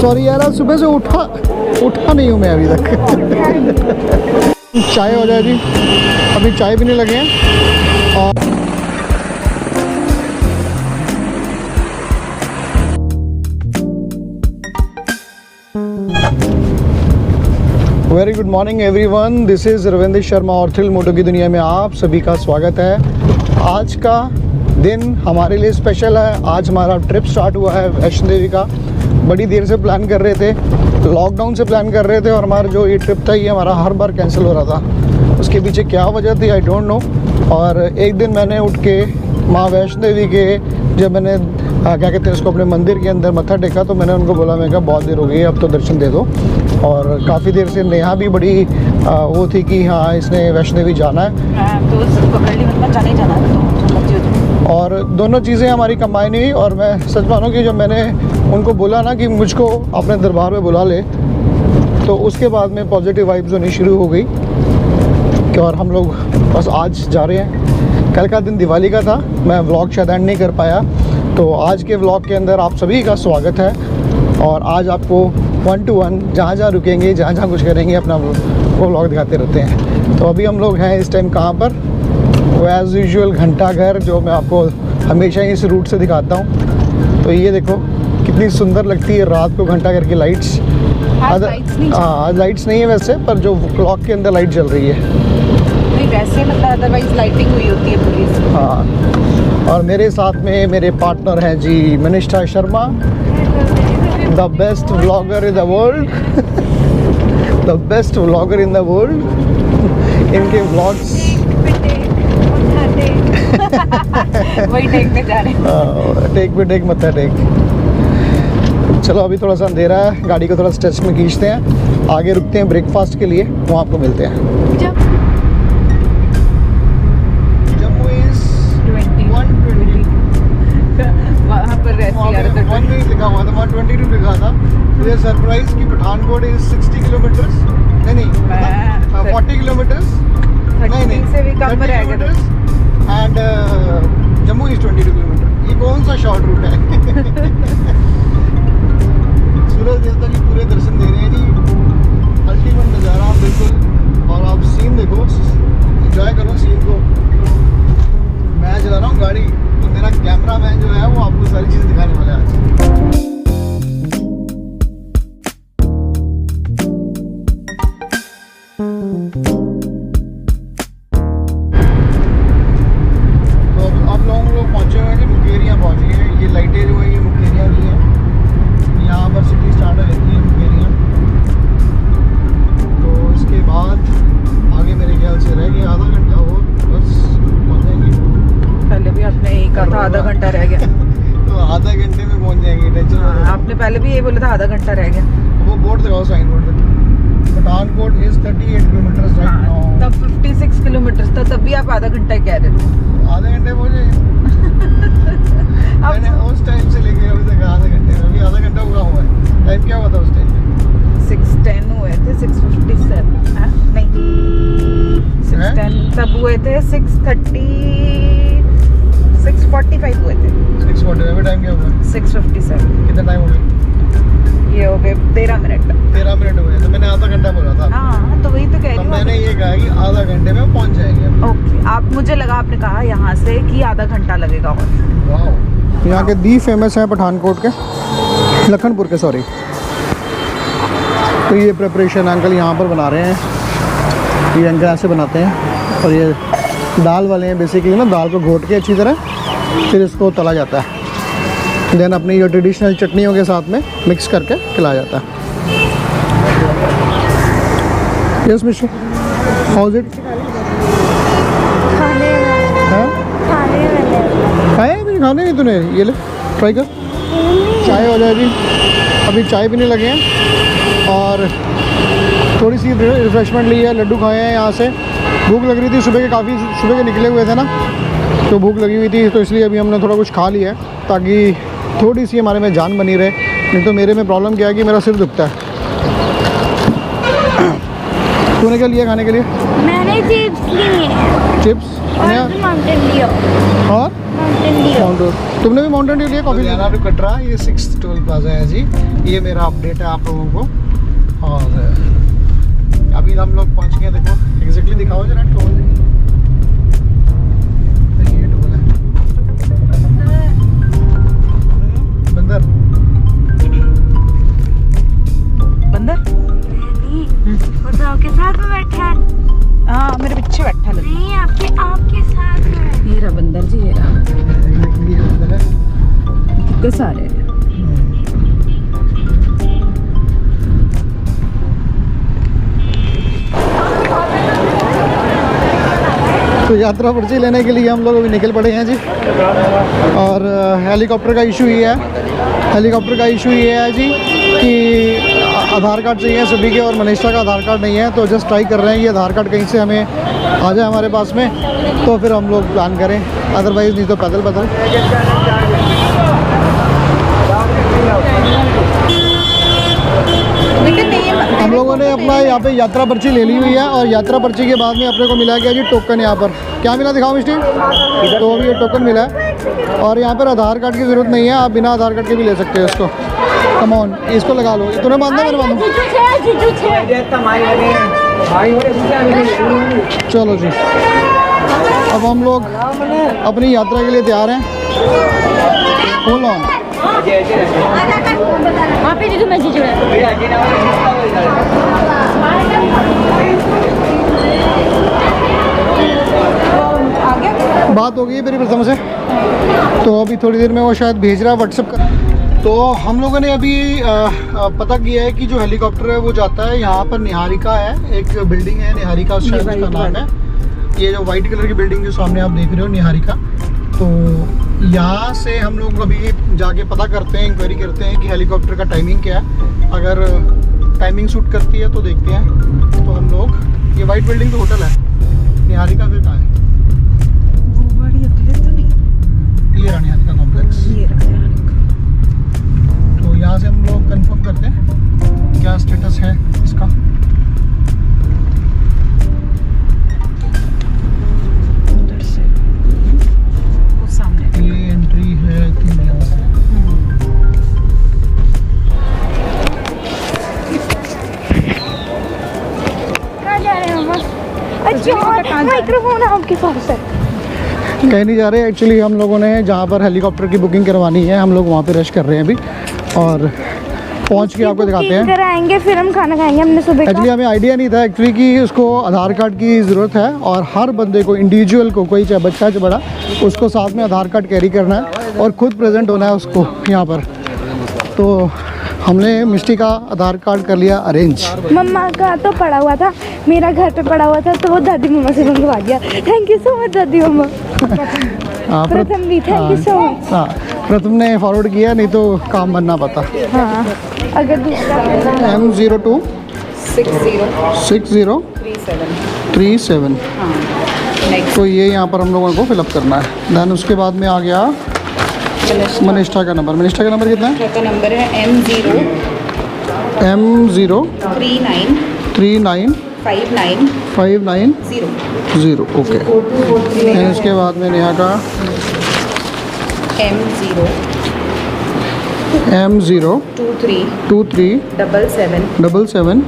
Sorry यार, सुबह से उठा नहीं हूँ मैं अभी तक। चाय हो जाए जी, अभी चाय पीने लगे हैं। और very good morning everyone, this is Ravindra Sharma और थ्रिल मोटो की दुनिया में आप सभी का स्वागत है। आज का दिन हमारे लिए स्पेशल है। आज हमारा ट्रिप स्टार्ट हुआ है वैष्णो देवी का। बड़ी देर से प्लान कर रहे थे, लॉकडाउन से प्लान कर रहे थे, और हमारा जो ये ट्रिप था ये हमारा हर बार कैंसिल हो रहा था। उसके पीछे क्या वजह थी आई डोंट नो। और एक दिन मैंने उठ के माँ वैष्णो देवी के जब मैंने क्या कहते हैं उसको अपने मंदिर के अंदर मत्था टेका, तो मैंने उनको बोला, मैं कहा बहुत देर हो गई है, अब तो दर्शन दे दो। और काफ़ी देर से नेहा भी बड़ी वो थी कि हाँ इसने वैष्णो देवी जाना है, तो जाना है, तो और दोनों चीज़ें हमारी कंबाइन हुई। और मैं सच मानूं कि जब मैंने उनको बोला ना कि मुझको अपने दरबार में बुला ले, तो उसके बाद में पॉजिटिव वाइब्स होनी शुरू हो गई कि और हम लोग बस आज जा रहे हैं। कल का दिन दिवाली का था, मैं व्लॉग शायद एंड नहीं कर पाया, तो आज के व्लॉग के अंदर आप सभी का स्वागत है। और आज आपको 1 to 1 जहाँ जहाँ रुकेंगे, जहाँ जहाँ कुछ करेंगे, अपना वो व्लॉग दिखाते रहते हैं। तो अभी हम लोग हैं इस टाइम कहाँ पर, वो एज़ यूजुअल घंटा घर, जो मैं आपको हमेशा इस रूट से दिखाता हूँ। तो ये देखो कितनी सुंदर लगती है रात को घंटा घर की लाइट्स। आज लाइट्स नहीं है वैसे, पर जो क्लॉक के अंदर लाइट जल रही है नहीं, वैसे मतलब अदरवाइज लाइटिंग हुई होती है पूरी। हाँ, और मेरे साथ में मेरे पार्टनर हैं ji Manisha Sharma, the best vlogger in the world, the best vlogger in the world. इनके व्लॉग्स वही टेकने जा रहे हैं। टेक पे टेक मत्था टेक। चलो अभी थोड़ा सा अंधेरा है, गाड़ी को थोड़ा स्ट्रेच में खींचते हैं, आगे रुकते हैं ब्रेकफास्ट के लिए, वहाँ आपको मिलते हैं। जम्मू इज 120, वहाँ पर रहती यार 1 नहीं लिखा हुआ था, वहाँ 22 लिखा था। मुझे सरप्राइज कि पठानकोट इज 60 किलोमीटर्स, नहीं 40 किलोमीटर्स, नहीं से भी कम रह गया। And Jammu is 22 kilometre. ये कौन सा शॉर्ट रूट है? सूरज देवता की पूरे दर्शन दे रहे हैं जी, अल्टीमेट नज़ारा बिल्कुल। और आप सीन देखो, एंजॉय करो सीन को। मैं चला रहा हूँ गाड़ी, तो मेरा कैमरा मैन जो है वो आपको सारी चीज़ें दिखाने वाला है आज। आधा घंटा रह गया। तो आधा घंटे में पहुंच जाएंगे, टेंशन मत लो। आपने पहले भी ये बोला था आधा घंटा रह गया। वो बोर्ड दिखाओ, साइन बोर्ड पे Pathankot is 38 kilometre right now. तब 56 किलोमीटर था, तब भी आप आधा घंटा कह रहे थे। आधे घंटे पहुंचे मैंने उस टाइम से लेके अभी तक आधे घंटे में, अभी आधा घंटा पूरा हुआ है। टाइम क्या हुआ था उस टाइम पे? 6:10 हुए थे, 6:57 नहीं 6:10 तब हुए थे, 6:45 हुए थे। 6:45 टाइम क्या हुआ? 6:57। कितना टाइम हो गया? ये हो गए 13 मिनट। 13 मिनट हुए, तो मैंने आधा घंटा बोला था। हाँ, तो वही तो कह रही हूँ। मैंने ये कहा कि आधा घंटे में पहुंच जाएंगे। ओके, आप मुझे लगा आपने कहा यहाँ से कि आधा घंटा लगेगा। और यहाँ के दी फेमस है पठानकोट के, लखनपुर के सॉरी। तो ये प्रिपरेशन अंकल यहाँ पर बना रहे हैं, ये अंकल ऐसे बनाते हैं। और ये दाल वाले हैं बेसिकली ना, दाल को घोट के अच्छी तरह फिर इसको तला जाता है, देन अपनी जो ट्रेडिशनल चटनियों के साथ में मिक्स करके खिलाया जाता है। Yes mister, how is it? खाए भी खाने नहीं तूने? ये ले ट्राई कर। चाय हो जाए जी, अभी चाय पीने लगे हैं और थोड़ी सी रिफ्रेशमेंट ली है। लड्डू खाए हैं यहाँ से, भूख लग रही थी सुबह के, काफ़ी सुबह के निकले हुए थे ना, तो भूख लगी हुई थी, तो इसलिए अभी हमने थोड़ा कुछ खा लिया है ताकि थोड़ी सी हमारे में जान बनी रहे। नहीं तो मेरे में प्रॉब्लम क्या है कि मेरा सिर दुखता है। तूने क्या लिया खाने के लिए? मैंने चिप्स लिए। Chips Mountain Dew. और माउंटेन ड्यू। माउंटेन, तुमने भी माउंटेन ड्यू लिया? कॉफी लेना टू कटरा, ये 6th टोल प्लाजा है जी। ये मेरा अपडेट है आप लोगों को। और अभी हम लोग पहुंच गए, देखो एग्जैक्टली दिखाओ जरा टोल। ये टोल है बंदर। बंदर वो तो आपके साथ में बैठा है। हाँ मेरे पीछे बैठा लग नहीं, आपके साथ में। ये रहा बंदर जी, ये रहा। एग्जैक्टली ये बंदर है। कितने सारे हैं। तो यात्रा पर्ची लेने के लिए हम लोग अभी निकल पड़े हैं जी। और हेलीकॉप्टर का इशू ये है, हेलीकॉप्टर का इशू ये है जी कि आधार कार्ड चाहिए सभी के, और मनीषा का आधार कार्ड नहीं है। तो जस्ट ट्राई कर रहे हैं कि आधार कार्ड कहीं से हमें आ जाए हमारे पास में, तो फिर हम लोग प्लान करें, अदरवाइज़ नहीं तो पैदल पैदल। हम लोगों ने अपना यहाँ पे यात्रा पर्ची ले ली हुई है, और यात्रा पर्ची के बाद में अपने को मिला गया जी टोकन। यहाँ पर क्या मिला दिखाओ मिस्टी? तो अभी ये टोकन मिला है, और यहाँ पर आधार कार्ड की ज़रूरत नहीं है, आप बिना आधार कार्ड के भी ले सकते हो इसको। कम ऑन, इसको लगा लो। तूने बांधना है? मैंने बांधू? चलो जी, अब हम लोग अपनी यात्रा के लिए तैयार हैं। Hold on. वहाँ पे जीजू, मैं जीजू है। बात हो गई मेरी प्रथम से, तो अभी थोड़ी देर में वो शायद भेज रहा है व्हाट्सएप कर। तो हम लोगों ने अभी पता किया है कि जो हेलीकॉप्टर है वो जाता है यहाँ पर निहारिका है, एक बिल्डिंग है निहारिका शायद उसका नाम है। ये जो वाइट कलर की बिल्डिंग जो सामने आप देख रहे हो निहारिका, तो यहाँ से हम लोग अभी जाके पता करते हैं, इंक्वायरी करते हैं कि हेलीकॉप्टर का टाइमिंग क्या है। अगर टाइमिंग सूट करती है तो देखते हैं। तो हम लोग, ये वाइट बिल्डिंग तो होटल है, निहारिका फिर कहाँ है? ये रहा निहारिका कॉम्प्लेक्स। तो यहाँ से हम लोग कंफर्म करते हैं क्या स्टेटस है इसका। उधर से वो सामने ये एंट्री है यहाँ से। कहाँ जा रहे हैं हम? अच्छा, माइक्रोफोन आपके पास है। कहीं नहीं जा रहे, एक्चुअली हम लोगों ने जहाँ पर हेलीकॉप्टर की बुकिंग करवानी है हम लोग वहाँ पे रश कर रहे हैं अभी, और पहुँच के आपको दिखाते हैं। कराएंगे फिर हम खाना खाएंगे। हमने सुबह एक्चुअली हमें आइडिया नहीं था एक्चुअली कि उसको आधार कार्ड की ज़रूरत है, और हर बंदे को, इंडिविजुअल को, कोई चाहे बच्चा चाहे बड़ा, उसको साथ में आधार कार्ड कैरी करना है और ख़ुद प्रेजेंट होना है उसको यहाँ पर। तो हमने मिस्टी का आधार कार्ड कर लिया अरेंज। मम्मा का तो पड़ा हुआ था, मेरा घर पे पड़ा हुआ था, तो वो दादी मम्मा से मंगवा दिया। थैंक यू सो मच दादी मम्मा। प्रथम भी थैंक यू सो मच। हाँ, प्रथम ने फॉरवर्ड किया, नहीं तो काम बनना पता। हाँ, अगर दूसरा M02 60 37। तो ये यहाँ पर हम लोगों को फिलअप करना है। दैन उसके बाद में आ गया मनीषा का नंबर। मनीषा का नंबर कितना है? का नंबर है M0 39 59 0। ओके। दैन उसके बाद में यहाँ का M0 23 77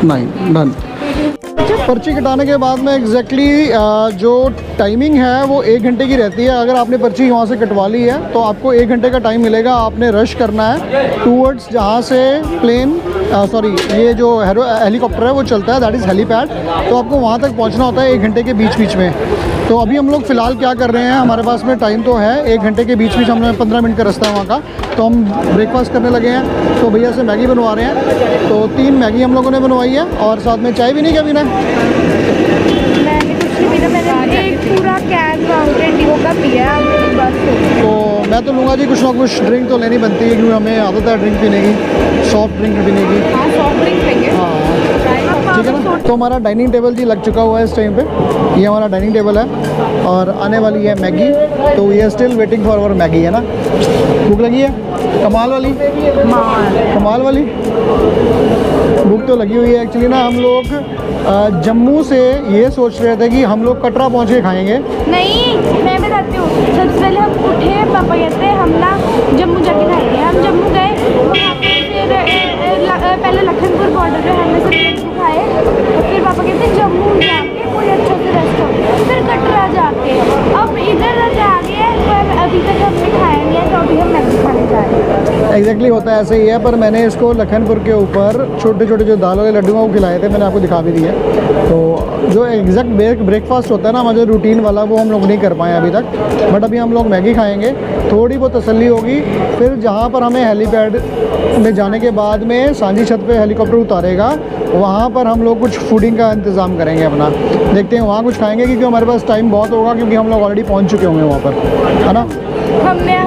9। डन। पर्ची कटाने के बाद में एग्जैक्टली जो टाइमिंग है वो 1 घंटे की रहती है। अगर आपने पर्ची वहाँ से कटवा ली है तो आपको 1 घंटे का टाइम मिलेगा। आपने रश करना है टूवर्ड्स जहाँ से प्लेन ये जो हेलीकॉप्टर है वो चलता है, दैट इज़ हेलीपैड। तो आपको वहाँ तक पहुँचना होता है 1 घंटे के बीच में। तो अभी हम लोग फ़िलहाल क्या कर रहे हैं, हमारे पास में टाइम तो है 1 घंटे के बीच हम लोग 15 मिनट का रास्ता है वहाँ का। तो हम ब्रेकफास्ट करने लगे हैं, तो भैया से मैगी बनवा रहे हैं। तो 3 मैगी हम लोगों ने बनवाई है, और साथ में चाय भी नहीं क्या पीना है? मैंने कुछ नहीं पीना, मैंने एक पूरा कैन माउंटेन ड्यू का पिया बस। तो मैं तो लूँगा जी कुछ ना कुछ ड्रिंक तो लेनी बनती है, क्योंकि हमें आदत है ड्रिंक पीने की, सॉफ्ट ड्रिंक पीने की। सॉफ्ट ड्रिंक लेंगे। हाँ ठीक है ना। तो हमारा डाइनिंग टेबल जी लग चुका हुआ है इस टाइम पे। ये हमारा डाइनिंग टेबल है, और आने वाली है मैगी। तो we are still waiting for our Maggi, है ना। भूख लगी है? कमाल वाली? भूख भूख तो लगी हुई है एक्चुअली ना। हम लोग जम्मू से ये सोच रहे थे कि हम लोग कटरा पहुँच के खाएँगे। नहीं, मैं बताती हूँ। सबसे पहले हम उठे, पापा कहते हैं हम ना जम्मू जाके खाएंगे। हम जम्मू गए, वहाँ पे फिर पहले लखनपुर बॉर्डर पे हमने सब लड्डू खाए, और फिर पापा कहते हैं जम्मू जाके कोई अच्छा से रेस्टोरेंट, फिर कटरा जाके, अब इधर जाके पर अभी तक हमने खाया नहीं है, तो अभी हम मैगी खाने जा रहे हैं। एग्जैक्टली होता है ऐसे ही है, पर मैंने इसको लखनपुर के ऊपर छोटे छोटे जो दाल वाले लड्डू हैं वो खिलाए थे, मैंने आपको दिखा भी दिए। तो जो एग्जैक्ट ब्रेकफास्ट होता है ना हमारे रूटीन वाला, वो हम लोग नहीं कर पाए अभी तक। बट अभी हम लोग मैगी खाएंगे, थोड़ी बहुत तसल्ली होगी। फिर जहाँ पर हमें हेलीपैड में जाने के बाद में सांझी छत पे हेलीकॉप्टर उतारेगा, वहाँ पर हम लोग कुछ फूडिंग का इंतज़ाम करेंगे अपना। देखते हैं वहाँ कुछ खाएंगे, क्योंकि हमारे पास टाइम बहुत होगा, क्योंकि हम लोग ऑलरेडी पहुँच चुके होंगे वहाँ पर, है ना। हमने ना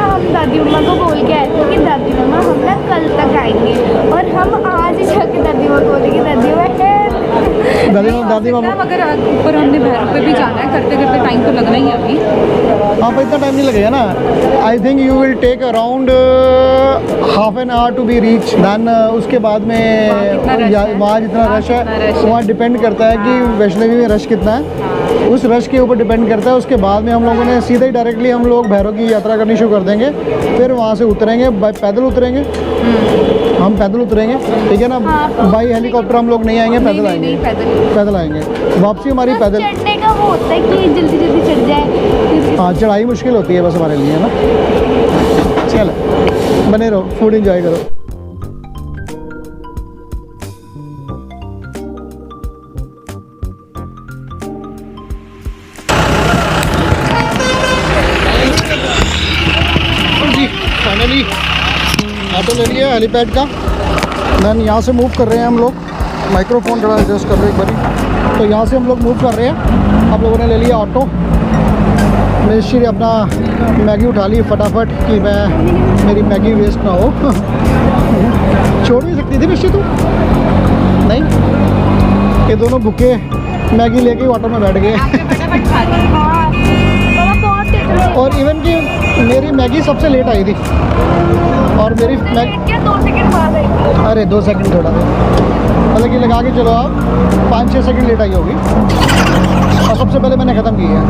हम दादी मम्मा को बोल के आए थे कि दादी मम्मा हम ना कल तक आएंगे, और हम आज ही जाके दादी मम्मा को बोलेंगे दादी मम्मा अगर ऊपर हमने भैरव पे भी जाना है, करते करते टाइम तो लगना ही है अभी। हाँ, पर इतना टाइम नहीं लगेगा ना। I think you will take around half an hour to be reach. Then उसके बाद में वहाँ जितना रश है वहाँ डिपेंड करता है कि वैष्णवी में रश कितना है, उस रश के ऊपर डिपेंड करता है। उसके बाद में हम लोगों ने सीधे ही डायरेक्टली हम लोग भैरव की यात्रा करनी शुरू कर देंगे। फिर वहाँ से उतरेंगे, पैदल उतरेंगे, हम पैदल उतरेंगे, ठीक है ना। बाई हेलीकॉप्टर हम लोग नहीं आएंगे, पैदल आएंगे, पैदल आएंगे। वापसी हमारी पैदल। चढ़ने का वो होता है कि जल्दी जल्दी चढ़ जाए। हाँ, चढ़ाई मुश्किल होती है बस हमारे लिए, ना। चलो बने रहो, फूड एंजॉय करो। फाइनली ऑटो ले लिया हेलीपैड का। देन यहाँ से मूव कर रहे हैं हम लोग। माइक्रोफोन थोड़ा एडजस्ट कर रहे हैं एक बारी। तो यहाँ से हम लोग मूव कर रहे हैं। आप लोगों ने ले लिया ऑटो। मिश्री अपना मैगी उठा ली फटाफट कि मेरी मैगी वेस्ट ना हो। छोड़ भी सकती थी मिश्री, तू नहीं। ये दोनों भूखे मैगी लेके ऑटो में बैठ गए। और इवन कि मेरी मैगी सबसे लेट आई थी, और मेरी मैगी 2 सेकंड बाद आई। अरे 2 सेकंड थोड़ा सा, मतलब कि लगा के चलो आप 5-6 सेकंड लेट आई होगी, और सबसे पहले मैंने ख़त्म की है।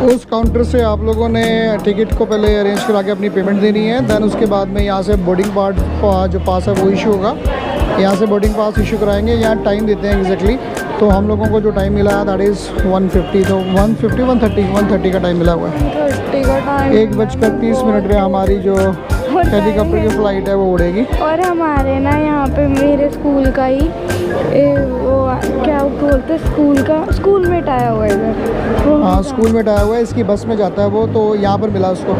उस काउंटर से आप लोगों ने टिकट को पहले अरेंज करा के अपनी पेमेंट देनी है। देन उसके बाद में यहाँ से बोर्डिंग पार्ट जो पास है वो इशू होगा। यहाँ से बोर्डिंग पास इशू कराएंगे। यहाँ टाइम देते हैं एग्जैक्टली। तो हम लोगों को जो टाइम मिला है दैट इज़ 1:50। तो 1:30 का टाइम मिला हुआ है। 1:30 पे हमारी जो हेलीकॉप्टर की फ़्लाइट है वो उड़ेगी। और हमारे ना यहाँ पे मेरे स्कूल का ही वो क्या बोलते हैं, स्कूल मेट आया हुआ है इधर। हाँ, स्कूल मेट आया हुआ है, इसकी बस में जाता है वो। तो यहाँ पर मिला उसको,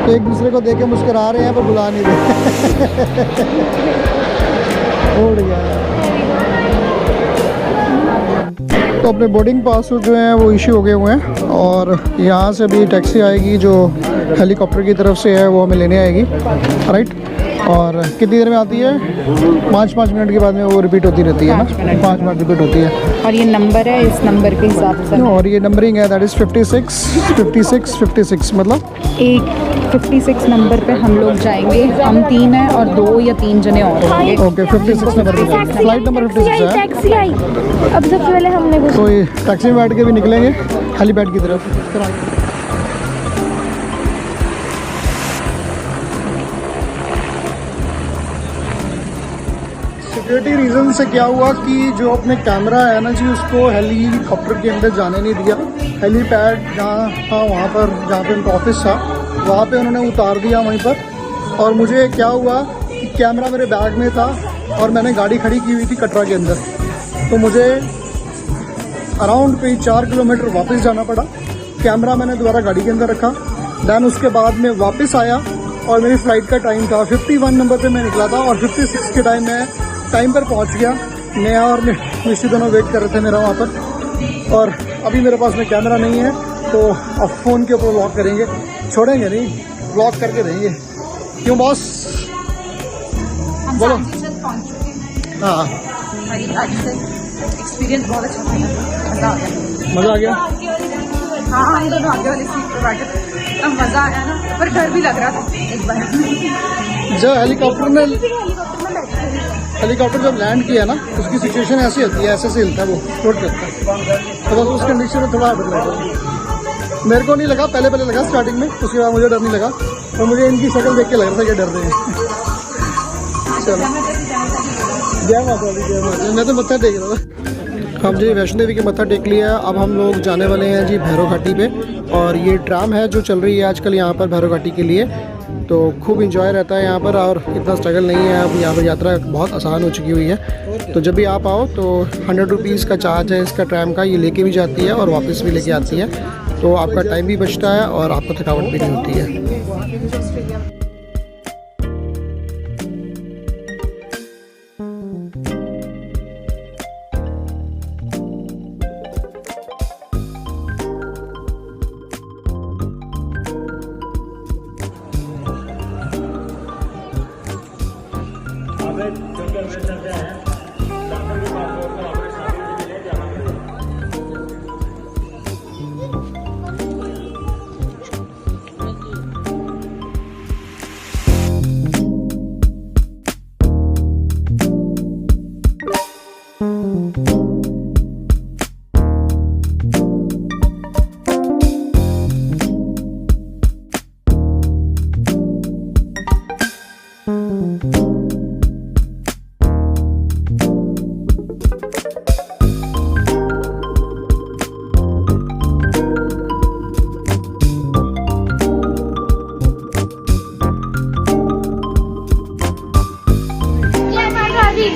तो एक दूसरे को देख के मुस्कुरा रहे हैं पर बुला नहीं रहे। उड़ गया। तो अपने बोर्डिंग पास जो हैं वो इशू हो गए हुए हैं, और यहाँ से भी टैक्सी आएगी जो हेलीकॉप्टर की तरफ से है, वो हमें लेने आएगी, राइट। और कितनी देर में आती है? 5-5 मिनट के बाद में वो रिपीट होती रहती है ना, 5 मिनट रिपीट होती है। और ये नंबर है, इस नंबर के हिसाब से। और ये नंबरिंग है, दैट इज़ 56 मतलब 56 नंबर पे हम लोग जाएंगे। हम 3 हैं और 2 या 3 जने और होंगे। ओके, 56 नंबर पे फ्लाइट नंबर 56 है। टैक्सी आई। अब सबसे पहले हमने तो ये टैक्सी में बैठ के भी निकलेंगे हेलीपैड की तरफ। सिक्योरिटी रीज़न से क्या हुआ कि जो अपने कैमरा है ना जी, उसको हेलीकॉप्टर के अंदर जाने नहीं दिया। हेलीपैड जहाँ था वहाँ पर, जहाँ पे उनका ऑफिस था, वहाँ पे उन्होंने उतार दिया वहीं पर। और मुझे क्या हुआ कि कैमरा मेरे बैग में था और मैंने गाड़ी खड़ी की हुई थी कटरा के अंदर, तो मुझे अराउंड 4 किलोमीटर वापस जाना पड़ा। कैमरा मैंने दोबारा गाड़ी के अंदर रखा। दैन उसके बाद में वापस आया और मेरी फ़्लाइट का टाइम था 51 नंबर पे मैं निकला था, और 56 के टाइम मैं टाइम पर पहुंच गया। नेहा और मिश्री दोनों वेट कर रहे थे मेरा वहाँ पर। और अभी मेरे पास में कैमरा नहीं है, तो अब फ़ोन के ऊपर व्लॉग करेंगे, छोड़ेंगे नहीं, व्लॉग करके रहेंगे। क्यों बॉस? बोलो। हाँ, एक्सपीरियंस बहुत अच्छा था, मज़ा आ गया। मज़ा आ गया। हाँ हम दोनों आगे वाली सीट पर बैठे थे, तब मज़ा आया ना, पर डर भी लग रहा था एक बार। जब हेलीकॉप्टर जब लैंड किया ना, उसकी सिचुएशन ऐसी होती है, ऐसे से हिलता है वो, फ्लोट करता है, तो बस उस कंडीशन में थोड़ा डर लगा। मेरे को नहीं लगा, पहले लगा स्टार्टिंग में, उसके बाद मुझे डर नहीं लगा, और मुझे इनकी शक्ल देख के लग रहा था कि डर रहे हैं। चलो जय माता दी, जय माता दी। मैं तो मत्था टेक रहा था। हम जी वैष्णो देवी के मत्था टेक लिया। अब हम लोग जाने वाले हैं जी भैरव घाटी पे, और ये ट्राम है जो चल रही है आजकल यहाँ पर भैरव घाटी के लिए, तो खूब इंजॉय रहता है यहाँ पर, और इतना स्ट्रगल नहीं है। अब यहाँ पर यात्रा बहुत आसान हो चुकी हुई है, तो जब भी आप आओ तो 100 रुपीज़ का चार्ज है इसका ट्राम का। ये लेके भी जाती है और वापस भी लेके आती है, तो आपका टाइम भी बचता है और आपको थकावट भी नहीं होती है।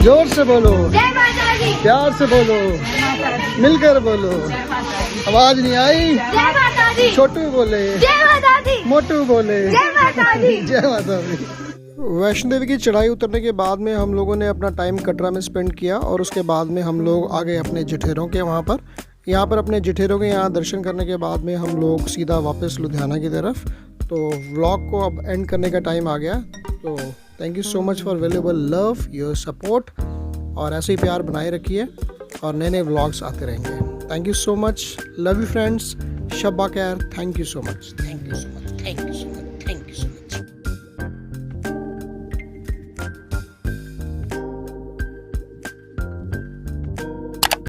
जोर से बोलो, प्यार से बोलो, मिलकर बोलो। आवाज नहीं आई? छोटू बोले, मोटू बोले, जय माता दी। वैष्णो देवी की चढ़ाई उतरने के बाद में हम लोगों ने अपना टाइम कटरा में स्पेंड किया, और उसके बाद में हम लोग आ गए अपने जिठेरों के वहाँ पर। यहाँ पर अपने जिठेरों के यहाँ दर्शन करने के बाद में हम लोग सीधा वापस लुधियाना की तरफ। तो व्लॉग को अब एंड करने का टाइम आ गया। तो thank you so much for valuable love, your support, और ऐसे ही प्यार बनाए रखिए, और नए नए व्लॉग्स आते रहेंगे। Thank you so much, love you friends, शब्बा खैर, thank you so much, thank you so much.